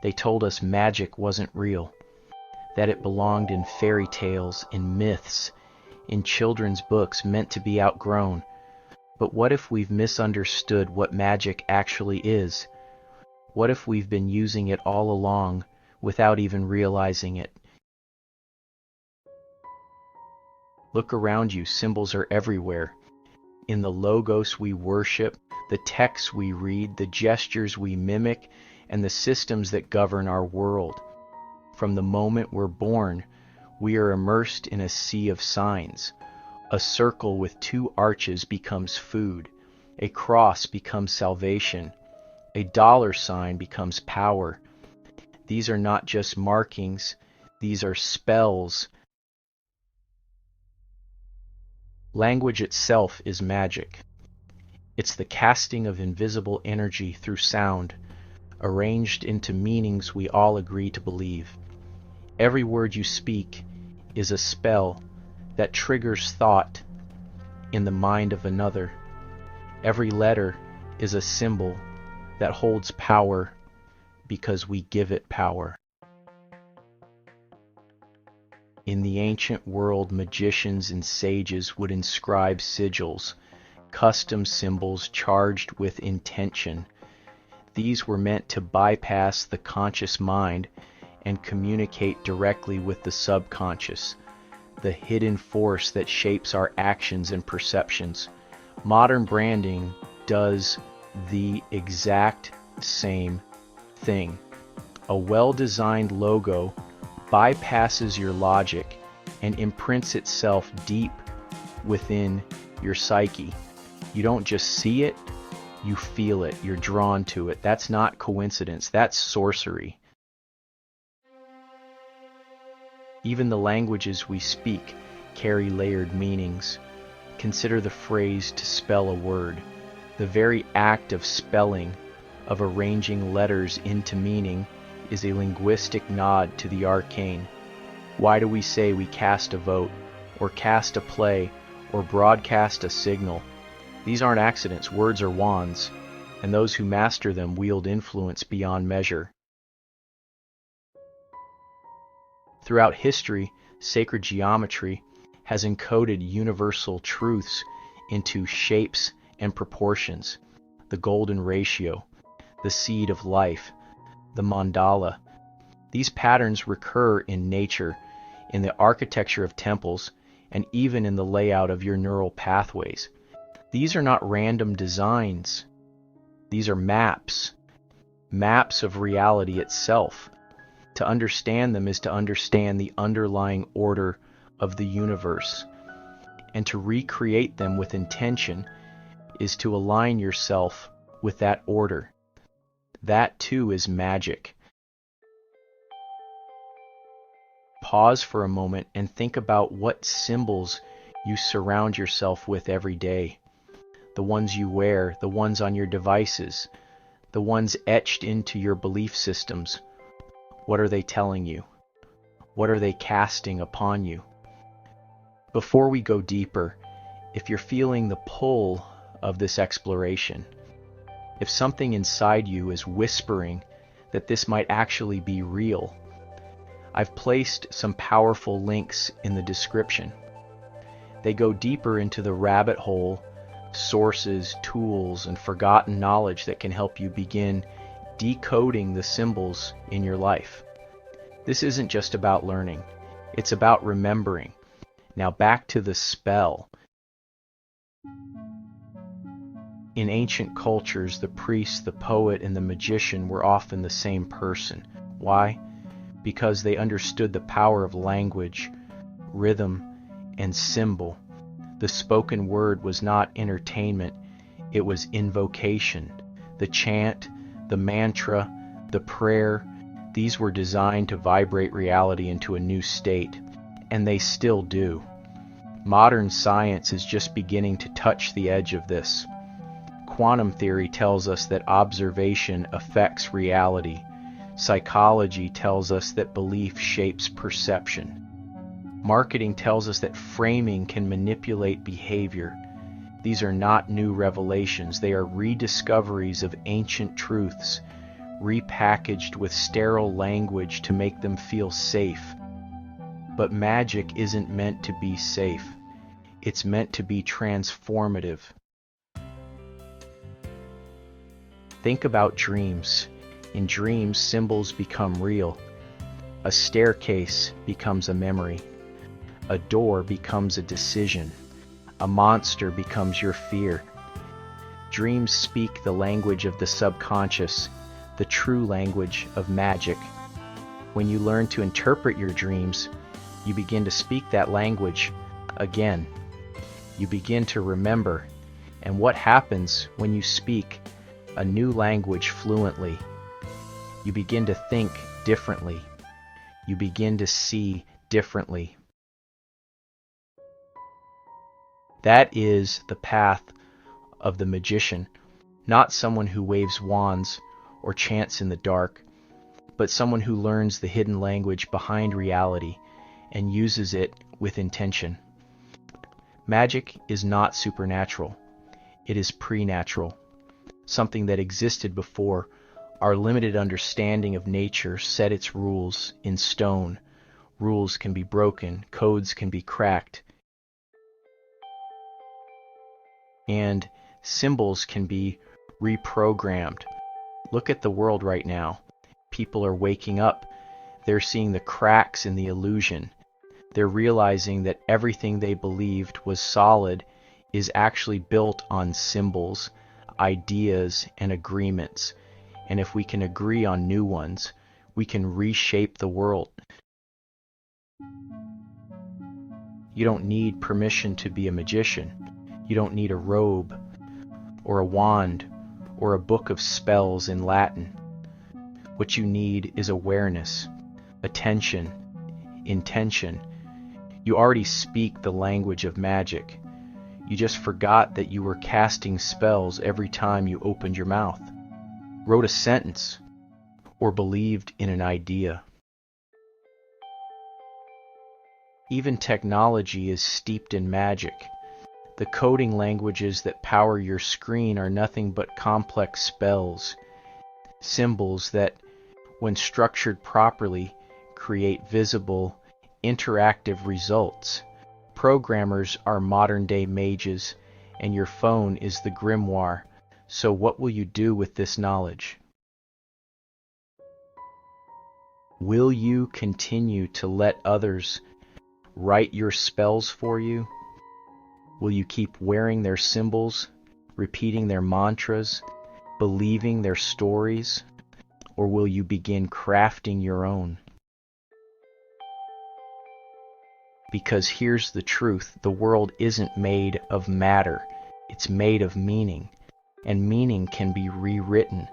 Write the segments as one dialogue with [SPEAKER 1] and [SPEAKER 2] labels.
[SPEAKER 1] They told us magic wasn't real, that it belonged in fairy tales, in myths, in children's books meant to be outgrown. But what if we've misunderstood what magic actually is? What if we've been using it all along without even realizing it? Look around you, symbols are everywhere. In the logos we worship, the texts we read, the gestures we mimic, and the systems that govern our world. From the moment we're born, we are immersed in a sea of signs. A circle with 2 arches becomes food. A cross becomes salvation. A $sign becomes power. These are not just markings, these are spells. Language itself is magic. It's the casting of invisible energy through sound, arranged into meanings we all agree to believe. Every word you speak is a spell that triggers thought in the mind of another. Every letter is a symbol that holds power because we give it power. In the ancient world, magicians and sages would inscribe sigils, custom symbols charged with intention. These were meant to bypass the conscious mind and communicate directly with the subconscious, the hidden force that shapes our actions and perceptions. Modern branding does the exact same thing. A well-designed logo bypasses your logic and imprints itself deep within your psyche. You don't just see it, you feel it, you're drawn to it. That's not coincidence, that's sorcery. Even the languages we speak carry layered meanings. Consider the phrase to spell a word. The very act of spelling, of arranging letters into meaning, is a linguistic nod to the arcane. Why do we say we cast a vote, or cast a play, or broadcast a signal? These aren't accidents, words are wands, and those who master them wield influence beyond measure. Throughout history, sacred geometry has encoded universal truths into shapes and proportions. The golden ratio, the seed of life, the mandala. These patterns recur in nature, in the architecture of temples, and even in the layout of your neural pathways. These are not random designs. These are maps of reality itself. To understand them is to understand the underlying order of the universe, and to recreate them with intention is to align yourself with that order. That too is magic. Pause for a moment and think about what symbols you surround yourself with every day. The ones you wear, the ones on your devices, the ones etched into your belief systems. What are they telling you? What are they casting upon you? Before we go deeper, if you're feeling the pull of this exploration, if something inside you is whispering that this might actually be real, I've placed some powerful links in the description. They go deeper into the rabbit hole, sources, tools, and forgotten knowledge that can help you begin decoding the symbols in your life. This isn't just about learning, it's about remembering. Now back to the spell. In ancient cultures, the priest, the poet, and the magician were often the same person. Why? Because they understood the power of language, rhythm, and symbol. The spoken word was not entertainment, it was invocation. The chant, the mantra, the prayer, these were designed to vibrate reality into a new state, and they still do. Modern science is just beginning to touch the edge of this. Quantum theory tells us that observation affects reality. Psychology tells us that belief shapes perception. Marketing tells us that framing can manipulate behavior. These are not new revelations, they are rediscoveries of ancient truths, repackaged with sterile language to make them feel safe. But magic isn't meant to be safe. It's meant to be transformative. Think about dreams. In dreams, symbols become real. A staircase becomes a memory. A door becomes a decision. A monster becomes your fear. Dreams speak the language of the subconscious, the true language of magic. When you learn to interpret your dreams, you begin to speak that language again. You begin to remember. And what happens when you speak a new language fluently? You begin to think differently. You begin to see differently. That is the path of the magician, not someone who waves wands or chants in the dark, but someone who learns the hidden language behind reality and uses it with intention. Magic is not supernatural. It is pre-natural, something that existed before our limited understanding of nature set its rules in stone. Rules can be broken, codes can be cracked, and symbols can be reprogrammed. Look at the world right now. People are waking up. They're seeing the cracks in the illusion. They're realizing that everything they believed was solid is actually built on symbols, ideas, and agreements. And if we can agree on new ones, we can reshape the world. You don't need permission to be a magician. You don't need a robe, or a wand, or a book of spells in Latin. What you need is awareness, attention, intention. You already speak the language of magic. You just forgot that you were casting spells every time you opened your mouth, wrote a sentence, or believed in an idea. Even technology is steeped in magic. The coding languages that power your screen are nothing but complex spells, symbols that, when structured properly, create visible, interactive results. Programmers are modern-day mages, and your phone is the grimoire. So what will you do with this knowledge? Will you continue to let others write your spells for you? Will you keep wearing their symbols, repeating their mantras, believing their stories? Or will you begin crafting your own? Because here's the truth, the world isn't made of matter, it's made of meaning, and meaning can be rewritten.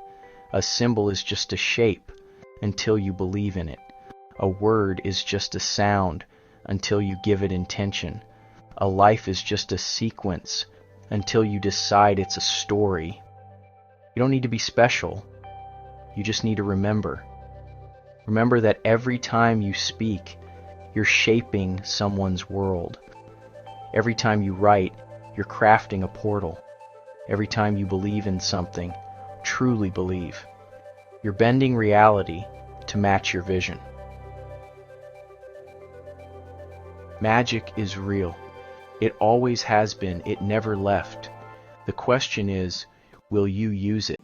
[SPEAKER 1] A symbol is just a shape until you believe in it. A word is just a sound until you give it intention. A life is just a sequence until you decide it's a story. You don't need to be special. You just need to remember. Remember that every time you speak, you're shaping someone's world. Every time you write, you're crafting a portal. Every time you believe in something, truly believe, you're bending reality to match your vision. Magic is real. It always has been. It never left. The question is, will you use it?